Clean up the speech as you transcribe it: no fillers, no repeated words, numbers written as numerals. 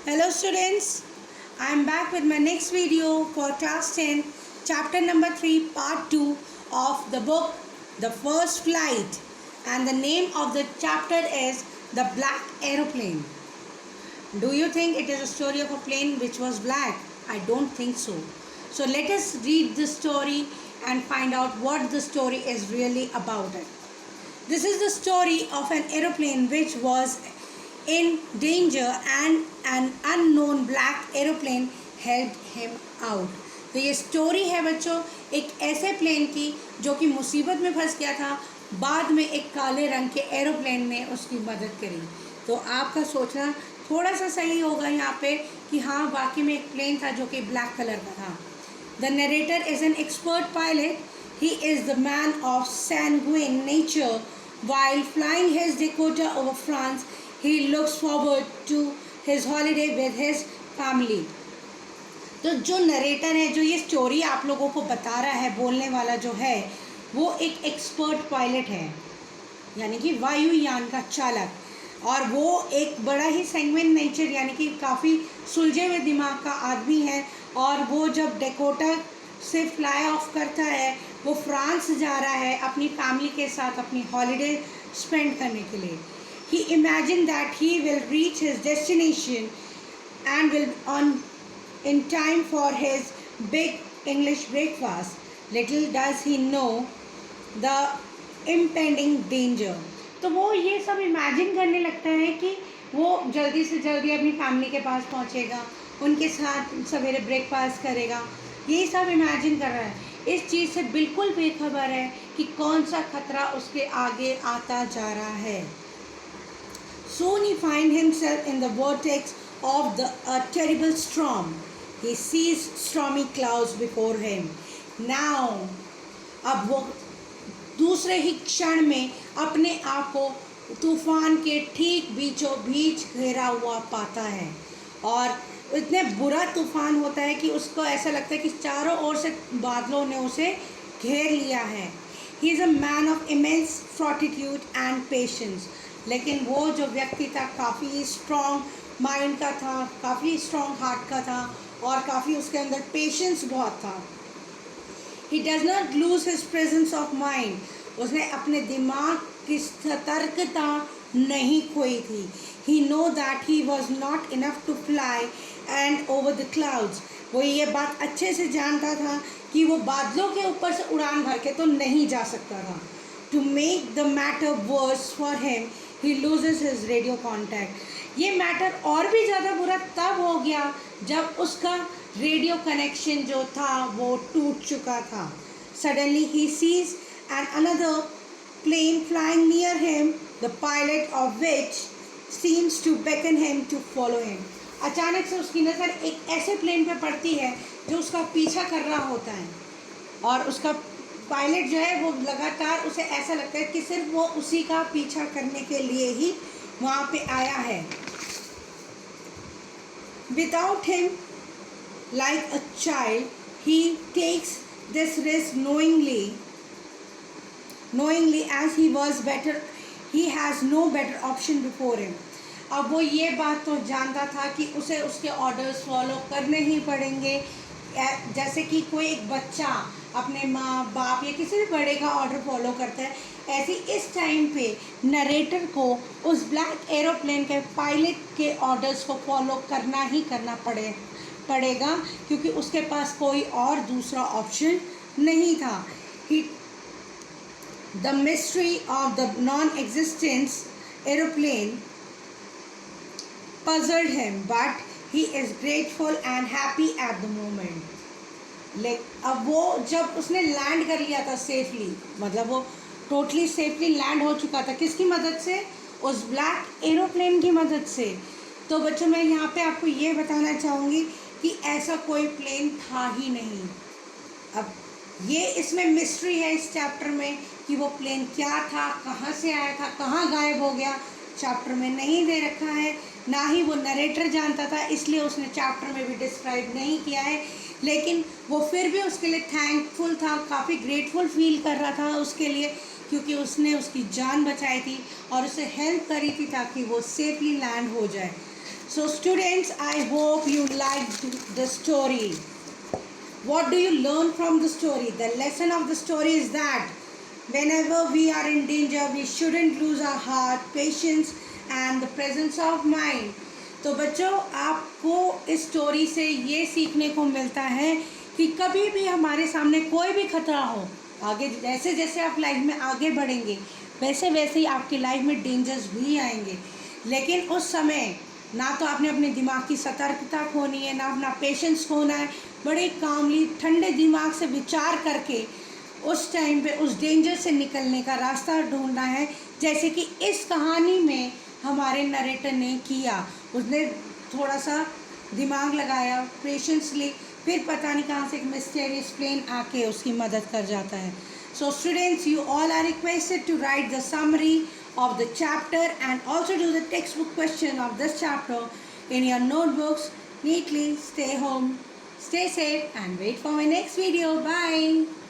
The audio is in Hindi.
Hello students, I am back with my next video for class 10, chapter number 3, part 2 of the book The First Flight, and the name of the chapter is The Black Aeroplane. Do you think it is a story of a plane which was black? I don't think so. So let us read the story and find out what the story is really about it. This is the story of an aeroplane which was in danger and an unknown black aeroplane helped him out. तो ये स्टोरी है बच्चों एक ऐसे प्लेन की जो कि मुसीबत में फंस गया था, बाद में एक काले रंग के एरोप्लेन ने उसकी मदद करी. तो आपका सोचना थोड़ा सा सही होगा यहाँ पे कि हाँ वाकई में एक प्लेन था जो कि ब्लैक कलर का था. The narrator is an expert pilot. He is the man of sanguine nature. While flying his Dakota over France, he looks forward to his holiday with his family. तो जो नरेटर है, जो ये स्टोरी आप लोगों को बता रहा है, बोलने वाला जो है वो एक एक्सपर्ट पायलट है, यानी कि वायुयान का चालक. और वो एक बड़ा ही सैंग्विन नेचर यानी कि काफ़ी सुलझे हुए दिमाग का आदमी है. और वो जब डेकोटा से फ्लाई ऑफ करता है, वो फ्रांस जा रहा है अपनी फैमिली के साथ अपनी हॉलीडे स्पेंड करने के लिए. He imagined that he will reach his destination and will on in time for his big English breakfast. Little does he know the impending danger. तो वो ये सब इमेजिन करने लगता है कि वो जल्दी से जल्दी अपनी फैमिली के पास पहुंचेगा, उनके साथ सवेरे ब्रेकफास्ट करेगा. यही सब इमेजिन कर रहा है. इस चीज़ से बिल्कुल बेखबर है कि कौन सा खतरा उसके आगे आता जा रहा है. Soon he finds himself in the vortex of a terrible storm. He sees stormy clouds before him. Now, अब वो दूसरे ही क्षण में अपने आप को तूफान के ठीक बीचों बीच घेरा हुआ पाता है. और इतने बुरा तूफान होता है कि उसको ऐसा लगता है कि चारों ओर से बादलों ने उसे घेर लिया है. He is a man of immense fortitude and patience. लेकिन वो जो व्यक्ति था काफ़ी स्ट्रॉन्ग माइंड का था, काफ़ी स्ट्रॉन्ग हार्ट का था और काफ़ी उसके अंदर पेशेंस बहुत था. He does not lose his presence of mind. उसने अपने दिमाग की सतर्कता नहीं खोई थी. He know that he was not enough to fly and over the clouds. वो ये बात अच्छे से जानता था कि वो बादलों के ऊपर से उड़ान भर के तो नहीं जा सकता था. To make the matter worse for him, he loses his radio contact. ये मैटर और भी ज़्यादा बुरा तब हो गया जब उसका रेडियो कनेक्शन जो था वो टूट चुका था. Suddenly he sees another plane flying near him, the pilot of which seems to beckon him to follow him. अचानक से उसकी नज़र एक ऐसे प्लेन पे पड़ती है जो उसका पीछा कर रहा होता है और उसका पायलट जो है वो लगातार उसे ऐसा लगता है कि सिर्फ वो उसी का पीछा करने के लिए ही वहाँ पे आया है. Without him, like a child, he takes this risk knowingly as he has no better option before him. अब वो ये बात तो जानता था कि उसे उसके ऑर्डर्स फॉलो करने ही पड़ेंगे. जैसे कि कोई एक बच्चा अपने माँ बाप या किसी भी बड़े का ऑर्डर फॉलो करता है, ऐसे इस टाइम पे नरेटर को उस ब्लैक एरोप्लेन के पायलट के ऑर्डर्स को फॉलो करना ही करना पड़ेगा क्योंकि उसके पास कोई और दूसरा ऑप्शन नहीं था. The mystery of the non existence aeroplane puzzled him, but he is grateful and happy at the moment. अब वो जब उसने लैंड कर लिया था सेफली, मतलब वो टोटली सेफली लैंड हो चुका था. किसकी मदद से? उस ब्लैक एरोप्लेन की मदद से. तो बच्चों मैं यहाँ पे आपको ये बताना चाहूँगी कि ऐसा कोई प्लेन था ही नहीं. अब ये इसमें मिस्ट्री है इस चैप्टर में कि वो प्लेन क्या था, कहाँ से आया था, कहाँ गायब हो गया, चैप्टर में नहीं दे रखा है. ना ही वो नरेटर जानता था, इसलिए उसने चैप्टर में भी डिस्क्राइब नहीं किया है. लेकिन वो फिर भी उसके लिए थैंकफुल था, काफ़ी ग्रेटफुल फील कर रहा था उसके लिए क्योंकि उसने उसकी जान बचाई थी और उसे हेल्प करी थी ताकि वो सेफली लैंड हो जाए. So students, I hope you liked the story. What do you learn from the story? The lesson of the story is that whenever we are in danger, we shouldn't lose our heart, patience and the presence of mind. तो बच्चों, आपको इस स्टोरी से ये सीखने को मिलता है कि कभी भी हमारे सामने कोई भी खतरा हो, आगे जैसे जैसे आप लाइफ में आगे बढ़ेंगे वैसे वैसे ही आपकी लाइफ में डेंजर्स भी आएंगे, लेकिन उस समय ना तो आपने अपने दिमाग की सतर्कता खोनी है, ना अपना पेशेंस खोना है। बड़े कामली ठंडे दिमाग से विचार करके उस टाइम पे उस डेंजर से निकलने का रास्ता ढूंढना है, जैसे कि इस कहानी में हमारे नरेटर ने किया। उसने थोड़ा सा दिमाग लगाया, पेशेंस ली, फिर पता नहीं कहाँ से एक मिस्टीरियस प्लेन आके उसकी मदद कर जाता है। So students, you all are requested to write the summary of the chapter and also do the textbook question of this chapter in your notebooks neatly. Stay home, stay safe and wait for my next video. Bye.